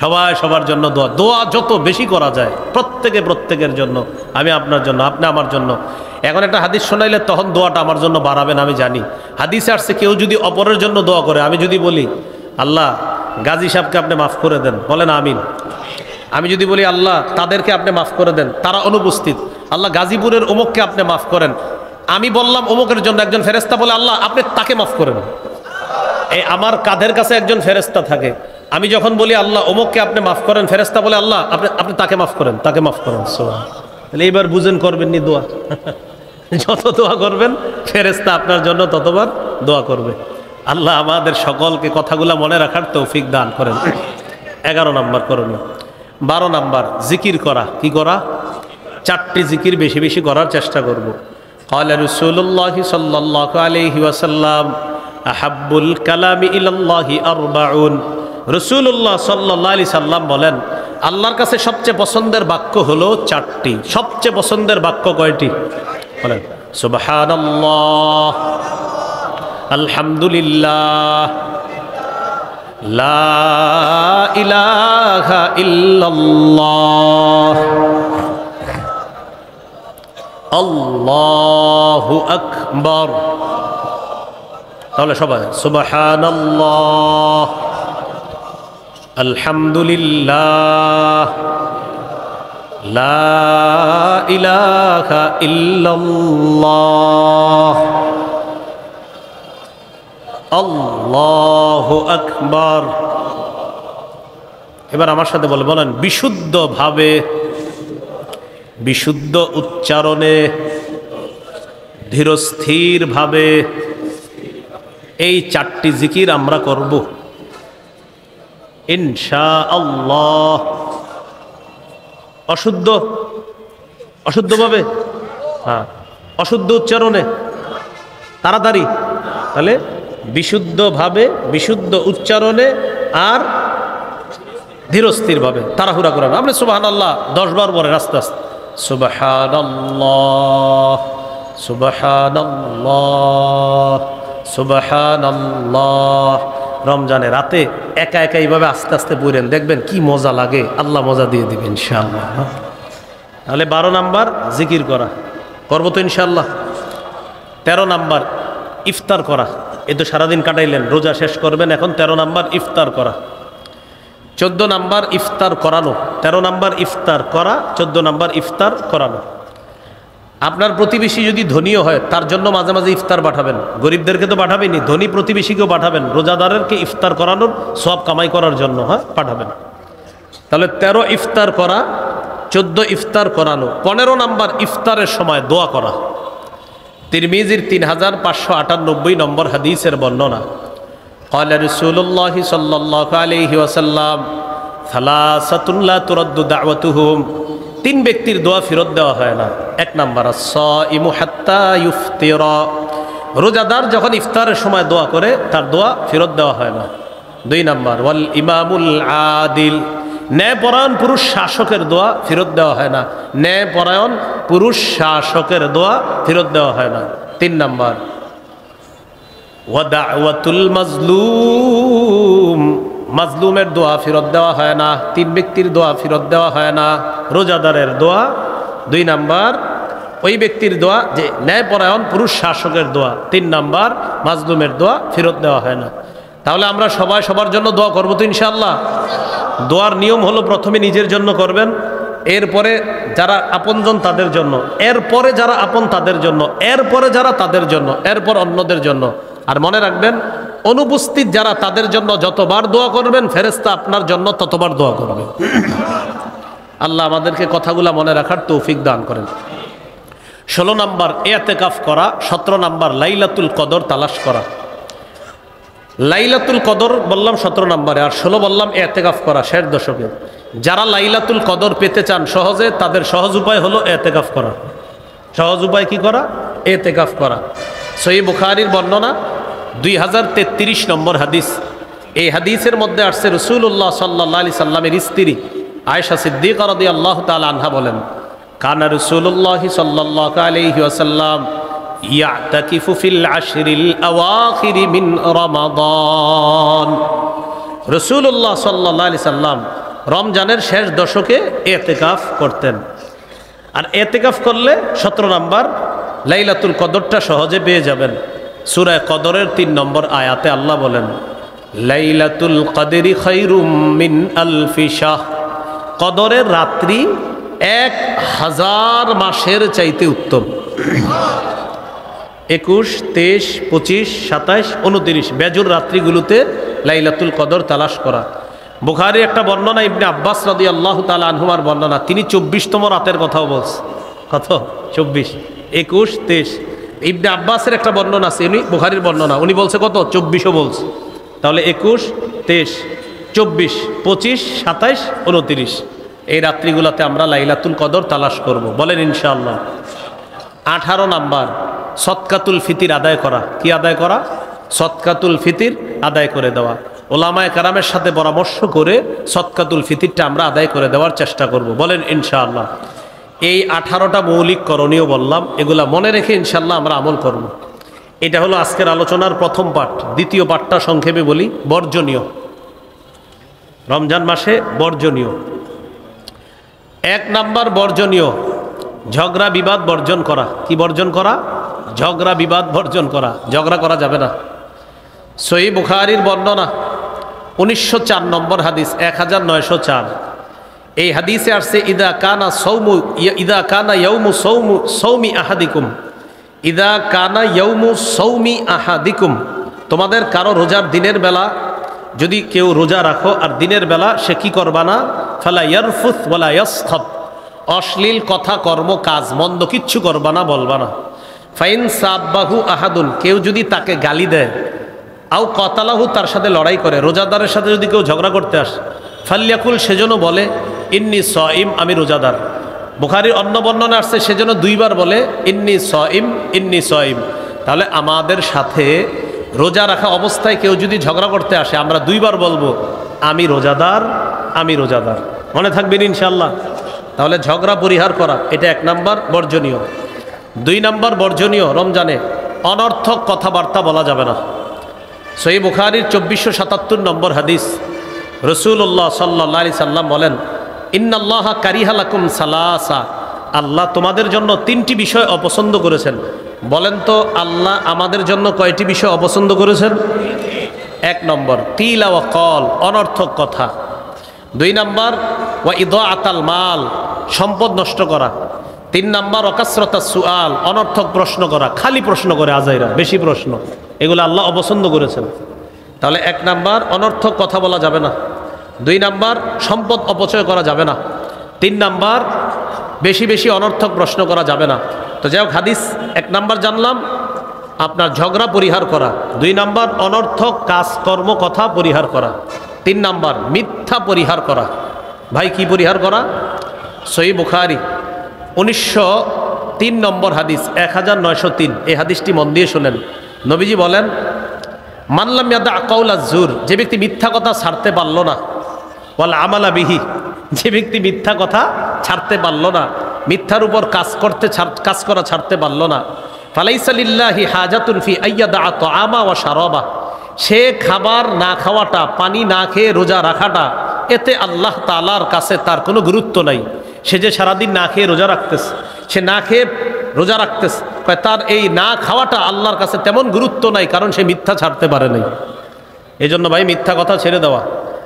সবাই সবার জন্য দোয়া, দোয়া যত বেশি করা যায় প্রত্যেকে প্রত্যেকের জন্য, আমি আপনার জন্য, আপনি আমার জন্য। এখন একটা হাদিস শোনাইলে তখন দোয়াটা আমার জন্য বাড়াবেন, আমি জানি। হাদিসে আসছে কেউ যদি অপরের জন্য দোয়া করে, আমি যদি বলি আল্লাহ গাজী সাহেবকে আপনি মাফ করে দেন, বলেন আমিন। আমি যদি বলি আল্লাহ তাদেরকে আপনি মাফ করে দেন, তারা অনুপস্থিত, আল্লাহ গাজীপুরের অমুককে আপনি মাফ করেন, আমি বললাম অমুকের জন্য, একজন ফেরেশতা বলে আল্লাহ আপনি তাকে মাফ করেন। এই আমার কাঁধের কাছে একজন ফেরেশতা থাকে, আমি যখন বলি আল্লাহ অমুককে আপনি মাফ করেন, ফেরেশতা বলে আল্লাহ আপনি তাকে মাফ করেন, তাকে মাফ করেন। তাহলে এইবার বুঝেন, করবেন নি দোয়া? যত দোয়া করবেন ফেরেশতা আপনার জন্য ততবার দোয়া করবে। আল্লাহ আমাদের সকলকে কথাগুলা মনে রাখার তৌফিক দান করেন। 11 নম্বর করণীয়। 12 নম্বর জিকির করা। কি করা? 4টি জিকির বেশি বেশি করার চেষ্টা করব। ক্বালা রাসূলুল্লাহি সাল্লাল্লাহু আলাইহি ওয়াসাল্লাম আহাব্বুল কালামি ইলাল্লাহি আরবাউন। রাসূলুল্লাহ সাল্লাল্লাহু আলাইহি সাল্লাম বলেন, আল্লাহর কাছে সবচেয়ে পছন্দের বাক্য হলো 4টি। সবচেয়ে পছন্দের বাক্য কয়টি? বলেন। সুবহানাল্লাহ, আলহামদুলিল্লাহ, লা ইলাহা ইল্লাল্লাহ, আল্লাহু আকবার। তাহলে সবাই সুবহানাল্লাহ, আলহামদুলিল্লাহ, লা ইলাহা ইল্লাল্লাহ, আল্লাহু আকবার। এবার আমার সাথে বলেন, বিশুদ্ধভাবে, বিশুদ্ধ উচ্চারণে, ধীরস্থিরভাবে এই 4টি জিকির আমরা করব ইনশাআল্লাহ। অশুদ্ধভাবে, হ্যাঁ, অশুদ্ধ উচ্চারণে, তাড়াতাড়ি। তাহলে বিশুদ্ধভাবে, বিশুদ্ধ উচ্চারণে আর ধীরস্থিরভাবে, তাড়াহুড়া করানো। আপনি সুবহানাল্লাহ 10 বার পরে আস্তে আস্তে, সুবহানাল্লাহ, সুবহানাল্লাহ, সুবহানাল্লাহ। রমজানে রাতে একা একা এইভাবে আস্তে আস্তে পড়েন, দেখবেন কি মজা লাগে, আল্লাহ মজা দিয়ে দিবেন ইনশাআল্লাহ। তাহলে 12 নাম্বার জিকির করা, করবো তো ইনশাআল্লাহ। 13 নাম্বার ইফতার করা। এ তো সারাদিন কাটাইলেন, রোজা শেষ করবেন, এখন 13 নাম্বার ইফতার করা। 14 নাম্বার ইফতার করানো। 13 নাম্বার ইফতার করা, 14 নাম্বার ইফতার করানো। আপনার প্রতিবেশী যদি ধনীও হয়, তার জন্য মাঝে মাঝে ইফতার পাঠাবেন। গরিবদেরকে তো পাঠাবেনি, ধনী প্রতিবেশীকেও পাঠাবেন, রোজাদারকে ইফতার করানোর সব কামাই করার জন্য, হ্যাঁ, পাঠাবেন। তাহলে 13 ইফতার করা, 14 ইফতার করানো। 15 নাম্বার ইফতারের সময় দোয়া করা। তিরমিজির 3598 নম্বর হাদিসের বর্ণনা। ক্বালা রাসূলুল্লাহি সাল্লাল্লাহু আলাইহি ওয়াসাল্লাম সালাসাতুন লা তুরাদ্দু দাওয়াতুহুম। 3 ব্যক্তির দোয়া ফেরত দেওয়া হয় না। 1 নাম্বার আস-সাইমু হাত্তা ইফতিরা। রোজাদার যখন ইফতারের সময় দোয়া করে, তার দোয়া ফেরত দেওয়া হয় না। 2 নাম্বার ওয়াল ইমামুল আদিল। ন্যায়পরায়ণ পুরুষ শাসকের দোয়া ফেরত দেওয়া হয় না। ন্যায়পরায়ণ পুরুষ শাসকের দোয়া ফেরত দেওয়া হয় না। 3 নাম্বার ওয়া দাওয়াতুল মাজলুম। মাজলুমের দোয়া ফেরত দেওয়া হয় না। 3 ব্যক্তির দোয়া ফেরত দেওয়া হয় না। রোজাদারের দোয়া। 2 নাম্বার ওই ব্যক্তির দোয়া যে ন্যায়পরায়ণ পুরুষ শাসকের দোয়া। 3 নাম্বার মাজলুমের দোয়া ফেরত দেওয়া হয় না। তাহলে আমরা সবাই সবার জন্য দোয়া করবো তো ইনশাআল্লাহ। দোয়ার নিয়ম হলো প্রথমে নিজের জন্য করবেন, এরপরে যারা আপনজন তাদের জন্য, এরপরে যারা আপন তাদের জন্য, এরপরে যারা তাদের জন্য, এরপর অন্যদের জন্য। আর মনে রাখবেন, অনুপস্থিত যারা তাদের জন্য যতবার দোয়া করবেন ফেরেশতা আপনার জন্য ততবার দোয়া করবে। আল্লাহ আমাদেরকে কথাগুলা মনে রাখার তৌফিক দান করেন। 16 নাম্বার ইতিকাফ করা, 17 নাম্বার লাইলাতুল কদর তালাশ করা। লাইলাতুল কদর বললাম 17 নম্বরে, আর 16 বললাম ইতিকাফ করা শেষ দশকে। যারা লাইলাতুল কদর পেতে চান সহজে, তাদের সহজ উপায় হলো ইতিকাফ করা। সহজ উপায় কি করা? ইতিকাফ করা। সহিহ বুখারীর বর্ণনা 2033 নম্বর হাদিস। এই হাদিসের মধ্যে আসছে রাসূলুল্লাহ সাল্লাল্লাহু আলাইহি সাল্লামের স্ত্রী আয়েশা সিদ্দিকা রাদিয়াল্লাহু তাআলা আনহা বলেন, কানা রাসূলুল্লাহ সাল্লাল্লাহু আলাইহি ওয়াসাল্লাম ইয়াতাকিফু ফিল আশরিল আওয়াখিরি মিন রমাদান। রাসূলুল্লাহ সাল্লাল্লাহু আলাইহি সাল্লাম রমজানের শেষ দশকে ইতিকাফ করতেন। আর ইতিকাফ করলে 17 নাম্বার লাইলাতুল কদরটা সহজে পেয়ে যাবেন। সূরা কদরের 3 নম্বর আয়াতে আল্লাহ বলেন, লাইলাতুল কদরি খায়রুম মিন আলফি শাহ। কদরের রাত্রি 1000 মাসের চাইতে উত্তম। 21, 23, 25, 27, 29 বেজুর রাত্রিগুলোতে লাইলাতুল কদর তালাশ করা। বুখারীর একটা বর্ণনা, ইবনে আব্বাস রাদিয়াল্লাহু তাআলা আনহুমার বর্ণনা, তিনি 24তম রাতের কথাও বলছে। কত? 24, 21, 23। ইবনে আব্বাসের একটা বর্ণনা আছে, উনি বুখারীর বর্ণনা, উনি বলছে কত? 24ও বলছে। তাহলে 21, 23, 24, 25, 27, 29 এই রাত্রিগুলোতে আমরা লাইলাতুল কদর তালাশ করব। বলেন ইনশাআল্লাহ। 18 নাম্বার সদকাতুল ফিতির আদায় করা। কি আদায় করা? সদকাতুল ফিতির আদায় করে দেওয়া। ওলামায়ে কেরামের সাথে পরামর্শ করে সদকাতুল ফিতিরটা আমরা আদায় করে দেওয়ার চেষ্টা করব। বলেন ইনশাআল্লাহ। এই 18টা মৌলিক করণীয় বললাম, এগুলা মনে রেখে ইনশাআল্লাহ আমরা আমল করব। এটা হলো আজকের আলোচনার প্রথম পাঠ। দ্বিতীয় পাঠটা সংক্ষেপে বলি, বর্জনীয়। রমজান মাসে বর্জনীয়। 1 নাম্বার বর্জনীয়, ঝগড়া বিবাদ বর্জন করা। কি বর্জন করা? ঝগড়া বিবাদ বর্জন করা। ঝগড়া করা যাবে না। সহিহ বুখারীর বর্ণনা 1904 নম্বর হাদিস, 1904। এই হাদিসে আসছে, ইদা কানা ইয়াউমু সৌমি আহাদিকুম, ইদা কানা ইয়াউমু সৌমি আহাদিকুম। তোমাদের কারো রোজার দিনের বেলা যদি কেউ রোজা রাখো আর দিনের বেলা সে কি করবা না? ফালা ইয়ারফুস ওয়ালা ইয়াসখাব। অশ্লীল কথা, কর্ম, কাজ, মন্দ কিচ্ছু করবা না, বলবা না। ফাইন সাব্বাহু আহাদুন, কেউ যদি তাকে গালি দেয়, আও কতালাহু, তার সাথে লড়াই করে, রোজাদারের সাথে যদি কেউ ঝগড়া করতে আসে, ফাল্যাকুল, সেজন্য বলে, ইন্নী সাইম, আমি রোজাদার। বুখারীর অন্য বর্ণনা আসছে সেজন্য 2 বার বলে, ইন্নী সাইম, ইন্নী সাইম। তাহলে আমাদের সাথে রোজা রাখা অবস্থায় কেউ যদি ঝগড়া করতে আসে, আমরা 2 বার বলবো, আমি রোজাদার, আমি রোজাদার। মনে থাকবেন ইনশাআল্লাহ। তাহলে ঝগড়া পরিহার করা, এটা 1 নাম্বার বর্জনীয়। 2 নাম্বার বর্জনীয়, রমজানে অনর্থক কথাবার্তা বলা যাবে না। সহিহ বুখারীর 2477 নম্বর হাদিস, রাসূলুল্লাহ সাল্লাল্লাহু আলাইহি সাল্লাম বলেন, ইন্নাল্লাহা কারিহা লাকুম সালাসা। আল্লাহ তোমাদের জন্য 3টি বিষয় অপছন্দ করেছেন। বলেন তো আল্লাহ আমাদের জন্য কয়টি বিষয় অপছন্দ করেছেন? 1 নম্বর কিলা ওয়া কল, অনর্থক কথা। 2 নাম্বার ওয়া ইদাআতাল মাল, সম্পদ নষ্ট করা। 3 নাম্বার ওয়াকাসরাতাস সুআল, অনর্থক প্রশ্ন করা, খালি প্রশ্ন করে আজাইরা, বেশি প্রশ্ন, এগুলো আল্লাহ অপছন্দ করেছেন। তাহলে 1 নাম্বার অনর্থক কথা বলা যাবে না। 2 নাম্বার সম্পদ অপচয় করা যাবে না। 3 নাম্বার বেশি বেশি অনর্থক প্রশ্ন করা যাবে না। তো যাই হোক, হাদিস 1 নাম্বার জানলাম আপনার ঝগড়া পরিহার করা, 2 নাম্বার অনর্থক কাজকর্ম কথা পরিহার করা, 3 নাম্বার মিথ্যা পরিহার করা। ভাই কি পরিহার করা? সহিহ বুখারী 1903 নম্বর হাদিস, 1903। এই হাদিসটি মন দিয়ে শোনেন। নবীজি বলেন, মানলাম ইয়াদা কাউলাজ জুর, যে ব্যক্তি মিথ্যা কথা ছাড়তে পারল না, ওয়াল আমালা বিহি, যে ব্যক্তি মিথ্যা কথা ছাড়তে পারল না, মিথ্যার উপর কাজ করা ছাড়তে পারল না, ফালাইসা লিল্লাহি হাজাতুন ফি আইয়াদা তাআমা ওয়া শারাবা, সে খাবার না খাওয়াটা, পানি না খেয়ে রোজা রাখাটা, এতে আল্লাহ তাআলার কাছে তার কোনো গুরুত্ব নাই। সে যে সারাদিন না খেয়ে রোজা রাখতেছে, সে না খেয়ে রোজা রাখতেছে, তার এই না খাওয়াটা আল্লাহর কাছে তেমন গুরুত্ব নাই, কারণ সে মিথ্যা ছাড়তে পারে নাই। এই জন্য ভাই মিথ্যা কথা ছেড়ে দেওয়া।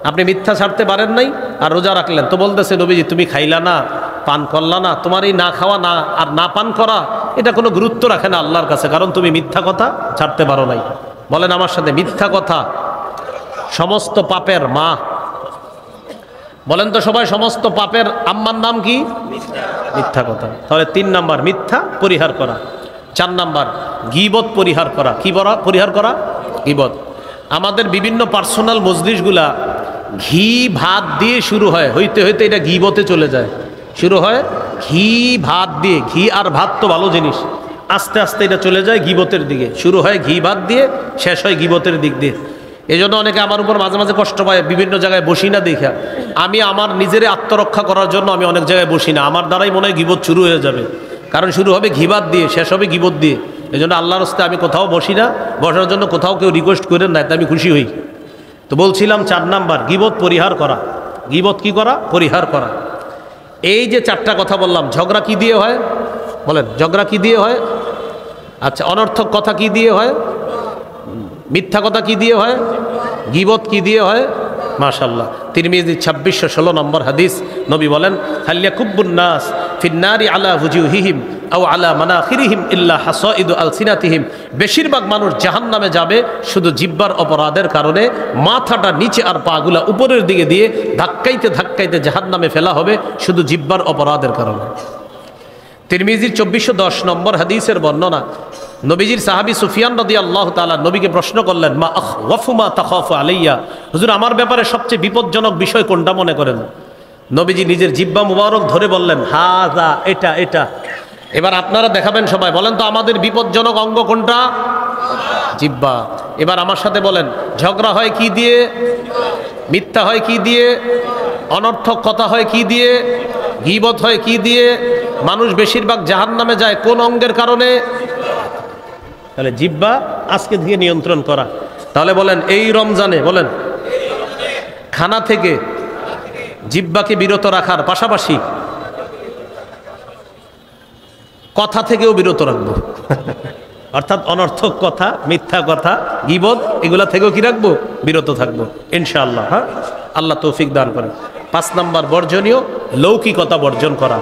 আপনি মিথ্যা ছাড়তে পারেন নাই আর রোজা রাখলেন, তো বলতেছে নবীজি তুমি খাইলা না, পান করলা না, তোমার এই না খাওয়া না আর না পান করা এটা কোনো গুরুত্ব রাখে না আল্লাহর কাছে, কারণ তুমি মিথ্যা কথা ছাড়তে পারো নাই। বলেন আমার সাথে, মিথ্যা কথা সমস্ত পাপের মা। বলেন তো সবাই, সমস্ত পাপের আম্মার নাম কি? মিথ্যা কথা। তাহলে 3 নাম্বার মিথ্যা পরিহার করা। 4 নাম্বার গীবত পরিহার করা। কি পরিহার করা? গীবত। আমাদের বিভিন্ন পার্সোনাল মজলিসগুলা ঘি ভাত দিয়ে শুরু হয়, হইতে হইতে এটা গীবতে চলে যায়। শুরু হয় ঘি ভাত দিয়ে, ঘি আর ভাত তো ভালো জিনিস, আস্তে আস্তে এটা চলে যায় গীবতের দিকে। শুরু হয় ঘি ভাত দিয়ে, শেষ হয় গীবতের দিক দিয়ে। এই জন্য অনেকে আমার উপর মাঝে মাঝে কষ্ট পায়, বিভিন্ন জায়গায় বসি না দেখা। আমি আমার নিজের আত্মরক্ষা করার জন্য আমি অনেক জায়গায় বসি না, আমার দ্বারাই মনে হয় গীবত শুরু হয়ে যাবে, কারণ শুরু হবে ঘি ভাত দিয়ে, শেষ হবে গীবত দিয়ে। এই জন্য আল্লাহর রাস্তে আমি কোথাও বসি না, বসার জন্য কোথাও কেউ রিকোয়েস্ট করেন না, তাই আমি খুশি হই। তো বলছিলাম 4 নাম্বার গীবত পরিহার করা। গীবত কি করা? পরিহার করা। এই যে 4টা কথা বললাম, ঝগড়া কি দিয়ে হয়? বলেন, ঝগড়া কি দিয়ে হয়? আচ্ছা, অনর্থক কথা কি দিয়ে হয়? মিথ্যা কথা কি দিয়ে হয়? গীবত কি দিয়ে হয়? মাশাআল্লাহ। তিরমিজি 2616 নম্বর হাদিস, নবী বলেন হালিয়াকুব্বুন নাস ফিন্নারি আলা হুজুহিহিম আও আলা মানাখিরিহিম ইল্লা হাসাইদু আলসিনাতিহিম। বেশিরভাগ মানুষ জাহান্নামে যাবে শুধু জিহ্বার অপরাধের কারণে, মাথাটা নিচে আর পাগুলা উপরের দিকে দিয়ে ধাক্কাইতে ধাক্কাইতে জাহান্নামে ফেলা হবে শুধু জিহ্বার অপরাধের কারণে। তিরমিজির 2410 নম্বর হাদিসের বর্ণনা, নবীজির সাহাবী সুফিয়ান রাদিয়াল্লাহু তাআলা নবীকে প্রশ্ন করলেন, মা আখওয়াফু মা তাখাফু আলাইয়া, হুজুর আমার ব্যাপারে সবচেয়ে বিপজ্জনক বিষয় কোনটা মনে করেন? নবীজি নিজের জিহ্বা মুবারক ধরে বললেন, হাযা, এটা এটা। এবার আপনারা দেখাবেন সবাই, বলেন তো আমাদের বিপজ্জনক অঙ্গ কোনটা? জিহ্বা। এবার আমার সাথে বলেন, ঝগড়া হয় কি দিয়ে? মিথ্যা হয় কি দিয়ে? অনর্থক কথা হয় কি দিয়ে? গীবত হয় কি দিয়ে? মানুষ বেশিরভাগ জাহান্নামে যায় কোন অঙ্গের কারণে? তাহলে জিহ্বা আজকে দিয়ে নিয়ন্ত্রণ করা। তাহলে বলেন এই রমজানে, বলেন খানা থেকে জিহ্বাকে বিরত রাখার পাশাপাশি কথা থেকেও বিরত রাখবো। অর্থাৎ অনর্থক কথা, মিথ্যা কথা, গীবত, এগুলা থেকেও কি রাখবো? বিরত থাকবো ইনশাআল্লাহ। হ্যাঁ, আল্লাহ তৌফিক দান করেন। 5 নাম্বার বর্জনীয় লৌকিকতা বর্জন করা।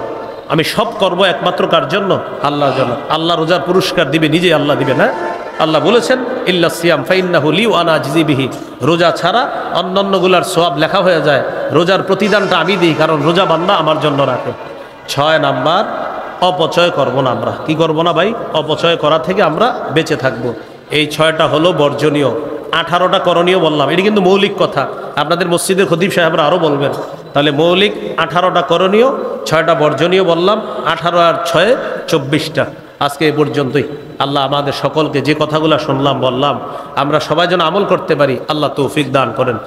আমি সব করব একমাত্র কার জন্য? আল্লাহর জন্য। আল্লাহ রোজার পুরস্কার দিবে, নিজে আল্লাহ দিবেন। হ্যাঁ, আল্লাহ বলেছেন ইল্লা সিয়াম ফাইন্নাহু লি ওয়া আনা আজজি বিহি। রোজা ছাড়া অন্যান্যগুলার সওয়াব লেখা হয়ে যায়, রোজার প্রতিদানটা আমি দিই, কারণ রোজা বান্দা আমার জন্য রাখে। 6 নাম্বার অপচয় করব না। আমরা কি করব না ভাই? অপচয় করা থেকে আমরা বেঁচে থাকব। এই 6টা হলো বর্জনীয়, 18টা করণীয় বললাম। এটি কিন্তু মৌলিক কথা, আপনাদের মসজিদের খতিব সাহেবরা আরও বলবেন। তাহলে মৌলিক 18টা করণীয়, 6টা বর্জনীয় বললাম, 18 আর 6 24টা। আজকে এই পর্যন্তই। আল্লাহ আমাদের সকলকে যে কথাগুলো শুনলাম বললাম আমরা সবাই যেন আমল করতে পারি, আল্লাহ তৌফিক দান করেন।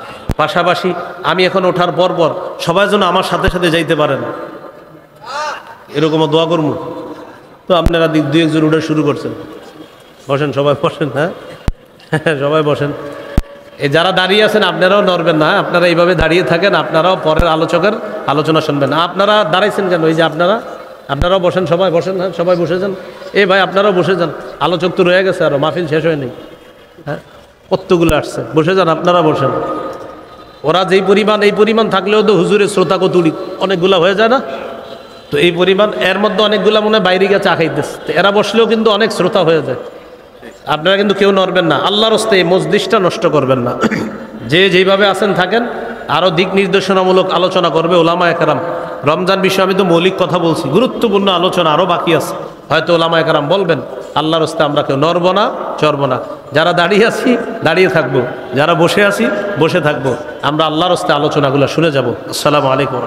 পাশাপাশি আমি এখন ওঠার পর সবাই যেন আমার সাথে সাথে যাইতে পারেন, এরকমও দোয়া করবো। তো আপনারা 2-1 জন উঠে শুরু করছেন, বসেন সবাই, বসেন। হ্যাঁ, সবাই বসেন। এই যারা দাঁড়িয়ে আছেন আপনারাও নড়বেন না, আপনারা এইভাবে দাঁড়িয়ে থাকেন, আপনারাও পরের আলোচকের আলোচনা শুনবেন। আপনারা দাঁড়াইছেন কেন? এই যে আপনারাও বসেন, সবাই বসেন। হ্যাঁ, সবাই বসে যান। এই ভাই আপনারাও বসে যান, আলোচক তো রয়ে গেছে, আরও মাহফিল শেষ হয়নি। হ্যাঁ, কতগুলো আসছে, বসে যান, আপনারা বসেন। ওরা যেই পরিমাণ, এই পরিমাণ থাকলেও তো হুজুরের শ্রোতা কতুড়ি অনেকগুলা হয়ে যায় না? তো এই পরিমাণ, এর মধ্যে অনেকগুলা মনে হয় বাইরে গিয়ে চা খাইতেছে, এরা বসলেও কিন্তু অনেক শ্রোতা হয়ে যায়। আপনারা কিন্তু কেউ নড়বেন না, আল্লাহর রাস্তে এই মজলিসটা নষ্ট করবেন না। যে যেইভাবে আছেন থাকেন। আরও দিক নির্দেশনামূলক আলোচনা করবে ওলামা একরাম। রমজান বিষয়ে আমি তো মৌলিক কথা বলছি, গুরুত্বপূর্ণ আলোচনা আরও বাকি আছে, হয়তো ওলামা একরাম বলবেন। আল্লাহর রাস্তে আমরা কেউ নড়ব না, চড়ব না। যারা দাঁড়িয়ে আছি দাঁড়িয়ে থাকবো, যারা বসে আছি বসে থাকবো। আমরা আল্লাহর রাস্তে আলোচনাগুলো শুনে যাব। আসসালামু আলাইকুম।